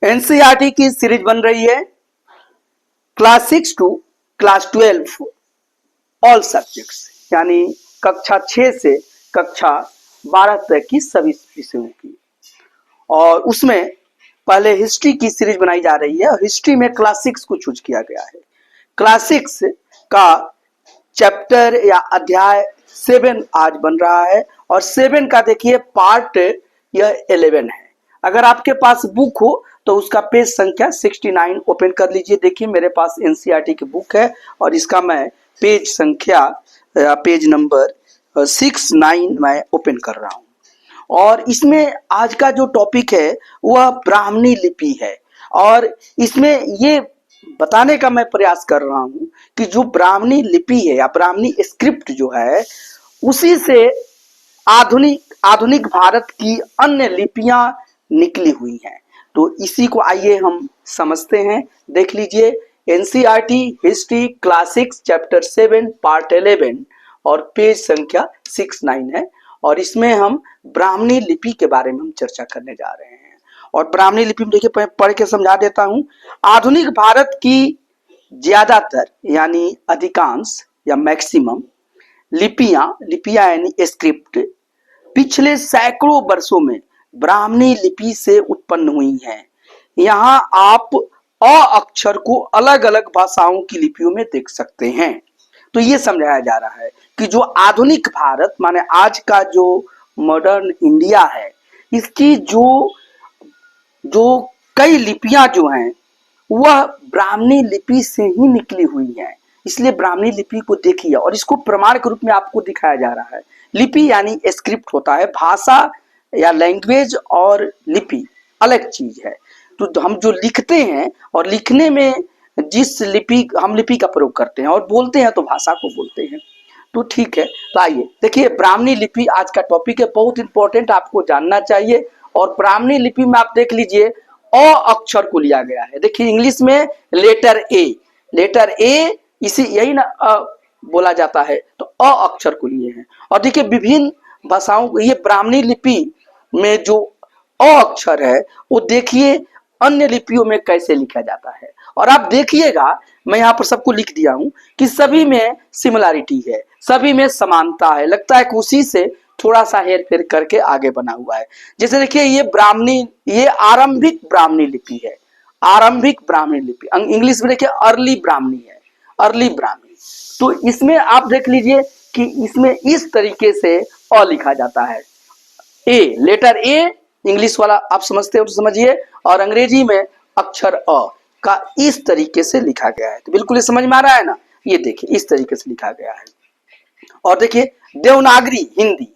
NCERT की series बन रही है class 6 to class 12 all subjects, यानी कक्षा 6 से कक्षा 12 तक की सभी विषयों की। और उसमें पहले हिस्ट्री की सीरीज बनाई जा रही है और हिस्ट्री में क्लास 6 को चूज किया गया है। क्लास 6 का चैप्टर या अध्याय 7 आज बन रहा है और 7 का देखिए पार्ट यह 11 है। अगर आपके पास बुक हो तो उसका पेज संख्या 69 ओपन कर लीजिए। देखिए मेरे पास एनसीईआरटी की बुक है और इसका मैं पेज संख्या पेज नंबर 69 मैं ओपन कर रहा हूं। और इसमें आज का जो टॉपिक है वह ब्राह्मणी लिपि है और इसमें ये बताने का मैं प्रयास कर रहा हूं कि जो ब्राह्मणी लिपि है या ब्राह्मणी स्क्रिप्ट जो है उसी से आधुनिक भारत की अन्य लिपियां निकली हुई हैं। तो इसी को आइए हम समझते हैं। देख लीजिए NCERT history class 6 chapter 7 part 11 और पेज संख्या 69 है और इसमें हम ब्राह्मणी लिपि के बारे में हम चर्चा करने जा रहे हैं। और ब्राह्मणी लिपि में देखिए पढ़ के समझा देता हूं। आधुनिक भारत की ज्यादातर यानी अधिकांश या मैक्सिमम लिपियां यानी स्क्रिप्ट पिछले सैकड़ों वर्षों में ब्राह्मणी लिपि से उत्पन्न हुई हैं। यहाँ आप अ अक्षर को अलग अलग भाषाओं की लिपियों में देख सकते हैं। तो ये समझाया जा रहा है कि जो आधुनिक भारत माने आज का जो मॉडर्न इंडिया है इसकी जो कई लिपियां जो हैं वह ब्राह्मणी लिपि से ही निकली हुई हैं। इसलिए ब्राह्मणी लिपि को देखिए और इसको प्रमाण के रूप में आपको दिखाया जा रहा है। लिपि यानी स्क्रिप्ट होता है, भाषा या लैंग्वेज और लिपि अलग चीज है। तो हम जो लिखते हैं और लिखने में जिस लिपि हम लिपि का प्रयोग करते हैं और बोलते हैं तो भाषा को बोलते हैं। तो ठीक है, तो आइए देखिए ब्राह्मणी लिपि आज का टॉपिक है, बहुत इंपॉर्टेंट, आपको जानना चाहिए। और ब्राह्मणी लिपि में आप देख लीजिए अ अक्षर को लिया गया है। देखिए इंग्लिश में लेटर ए इसी यही ना बोला जाता है, तो अ अक्षर को लिए हैं। और देखिए विभिन्न भाषाओं को ये ब्राह्मणी लिपि में जो अ अक्षर है वो देखिए अन्य लिपियों में कैसे लिखा जाता है। और आप देखिएगा मैं यहाँ पर सबको लिख दिया हूं कि सभी में सिमिलैरिटी है, सभी में समानता है, लगता है कि उसी से थोड़ा सा हेर फेर करके आगे बना हुआ है। जैसे देखिए ये आरंभिक ब्राह्मणी लिपि है, आरंभिक ब्राह्मणी लिपि इंग्लिश में देखिए अर्ली ब्राह्मणी है, अर्ली ब्राह्मणी। तो इसमें आप देख लीजिए कि इसमें इस तरीके से अ लिखा जाता है, ए लेटर ए इंग्लिश वाला आप समझते हो तो समझिए, और अंग्रेजी में अक्षर अ का इस तरीके से लिखा गया है। तो बिल्कुल ये समझ में आ रहा है ना, ये देखिए इस तरीके से लिखा गया है। और देखिए देवनागरी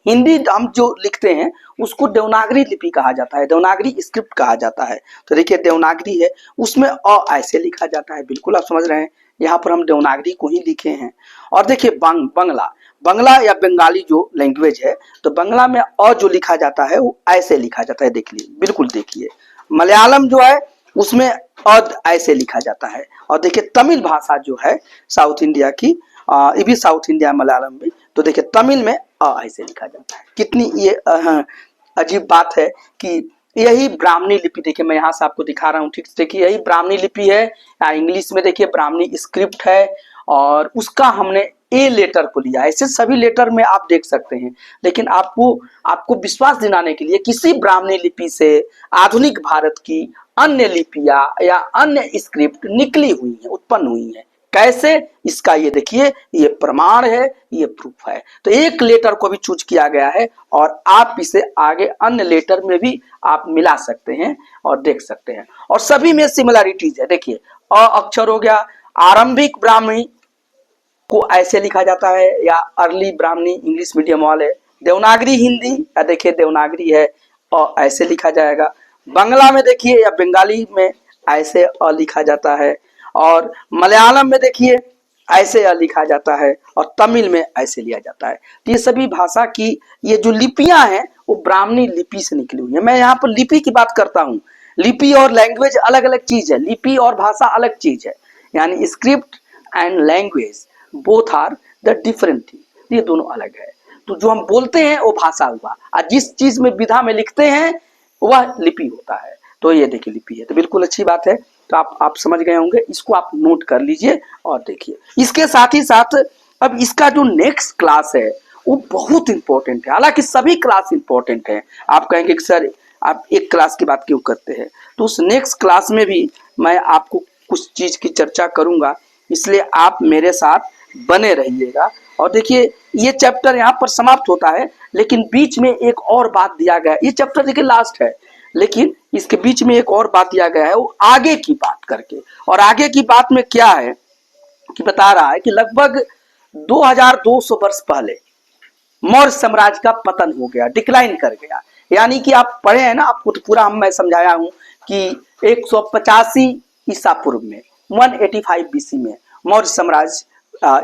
हिंदी हम जो लिखते हैं उसको देवनागरी लिपि कहा जाता है, देवनागरी स्क्रिप्ट कहा जाता है। तो देखिए देवनागरी है उसमें अ ऐसे लिखा जाता है, बिल्कुल आप समझ रहे हैं, यहाँ पर हम देवनागरी को ही लिखे हैं। और देखिए बंगला या बंगाली जो लैंग्वेज है तो बंगला में अ जो लिखा जाता है वो ऐसे लिखा जाता है, देख लीजिए बिल्कुल देखिए। मलयालम जो है उसमें अद ऐसे लिखा जाता है। और देखिए तमिल भाषा जो है साउथ इंडिया की, ये भी साउथ इंडिया मलयालम भी, तो देखिए तमिल में अ ऐसे लिखा जाता है। कितनी ये अजीब बात है कि यही ब्राह्मणी लिपि, देखिए मैं यहाँ से आपको दिखा रहा हूँ, ठीक से देखिए यही ब्राह्मणी लिपि है। इंग्लिश में देखिए ब्राह्मणी स्क्रिप्ट है और उसका हमने ए लेटर को लिया है। ऐसे सभी लेटर में आप देख सकते हैं, लेकिन आपको विश्वास दिलाने के लिए किसी ब्राह्मणी लिपि से आधुनिक भारत की अन्य लिपियां या अन्य स्क्रिप्ट निकली हुई है, उत्पन्न हुई है। कैसे, इसका ये देखिए ये प्रमाण है, ये प्रूफ है। तो एक लेटर को भी चूज किया गया है और आप इसे आगे अन्य लेटर में भी आप मिला सकते हैं और देख सकते हैं। और सभी में सिमिलैरिटीज है। देखिए अ अक्षर हो गया, आरंभिक ब्राह्मणी को ऐसे लिखा जाता है या अर्ली ब्राह्मणी इंग्लिश मीडियम वाले। देवनागरी हिंदी या देखिए देवनागरी है और ऐसे लिखा जाएगा। बंगला में देखिए या बंगाली में ऐसे अ लिखा जाता है। और मलयालम में देखिए ऐसे अ लिखा जाता है और तमिल में ऐसे लिया जाता है। तो ये सभी भाषा की ये जो लिपियां हैं वो ब्राह्मणी लिपि से निकली हुई है। मैं यहाँ पर लिपि की बात करता हूँ, लिपि और लैंग्वेज अलग अलग चीज है, लिपि और भाषा अलग चीज है, यानी script and language both are the different thing, ये दोनों अलग है। तो जो हम बोलते हैं वो भाषा हुआ और जिस चीज में विधा में लिखते हैं वह लिपि होता है। तो ये देखिए लिपि है, तो बिल्कुल अच्छी बात है। तो आप समझ गए होंगे, इसको आप नोट कर लीजिए और देखिए। इसके साथ ही साथ अब इसका जो नेक्स्ट क्लास है वो बहुत इंपॉर्टेंट है, हालांकि सभी क्लास इंपॉर्टेंट है। आप कहेंगे कि सर आप एक क्लास की बात क्यों करते हैं, तो उस नेक्स्ट क्लास में भी मैं आपको कुछ चीज की चर्चा करूंगा, इसलिए आप मेरे साथ बने रहिएगा। और देखिए ये चैप्टर यहाँ पर समाप्त होता है, लेकिन बीच में एक और बात दिया गया है। ये चैप्टर देखिए लास्ट है, लेकिन इसके बीच में एक और बात दिया गया है, वो आगे की बात करके। और आगे की बात में क्या है कि बता रहा है कि लगभग 2200 वर्ष पहले मौर्य साम्राज्य का पतन हो गया, डिक्लाइन कर गया। यानी कि आप पढ़े हैं ना, आपको तो पूरा मैं समझाया हूं कि 185 ईसा पूर्व में 185 बीसी में मौर्य साम्राज्य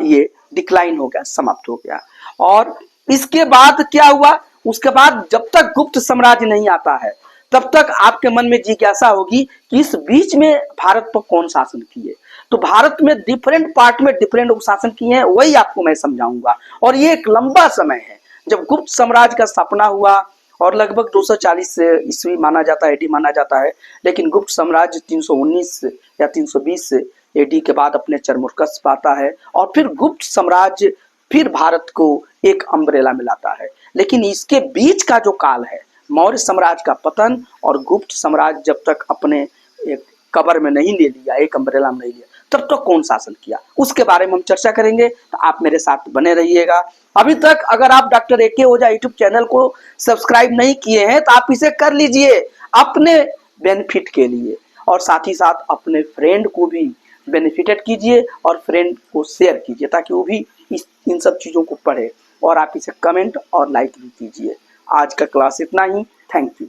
ये डिक्लाइन हो गया, समाप्त हो गया। और इसके बाद क्या हुआ, उसके बाद जब तक गुप्त साम्राज्य नहीं आता है तब तक आपके मन में जिज्ञासा होगी कि इस बीच में भारत पर कौन शासन किए। तो भारत में डिफरेंट पार्ट में डिफरेंट शासन किए हैं, वही आपको मैं समझाऊंगा। और ये एक लंबा समय है जब गुप्त साम्राज्य का स्थापना हुआ, और लगभग 240 ईस्वी माना जाता है, एडी माना जाता है। लेकिन गुप्त साम्राज्य 319 या 320 एडी के बाद अपने चरमोत्कर्ष पाता है, और फिर गुप्त साम्राज्य फिर भारत को एक अम्ब्रेला मिलाता है। लेकिन इसके बीच का जो काल है, मौर्य साम्राज्य का पतन और गुप्त साम्राज्य जब तक अपने एक कबर में नहीं ले लिया, एक अम्ब्रेला में नहीं लिया, तब तक कौन शासन किया, उसके बारे में हम चर्चा करेंगे। तो आप मेरे साथ बने रहिएगा। अभी तक अगर आप डॉक्टर AK ओझा यूट्यूब चैनल को सब्सक्राइब नहीं किए हैं तो आप इसे कर लीजिए अपने बेनिफिट के लिए, और साथ ही साथ अपने फ्रेंड को भी बेनिफिटेड कीजिए और फ्रेंड को शेयर कीजिए, ताकि वो भी इन सब चीज़ों को पढ़े। और आप इसे कमेंट और लाइक भी कीजिए। आज का क्लास इतना ही। Thank you.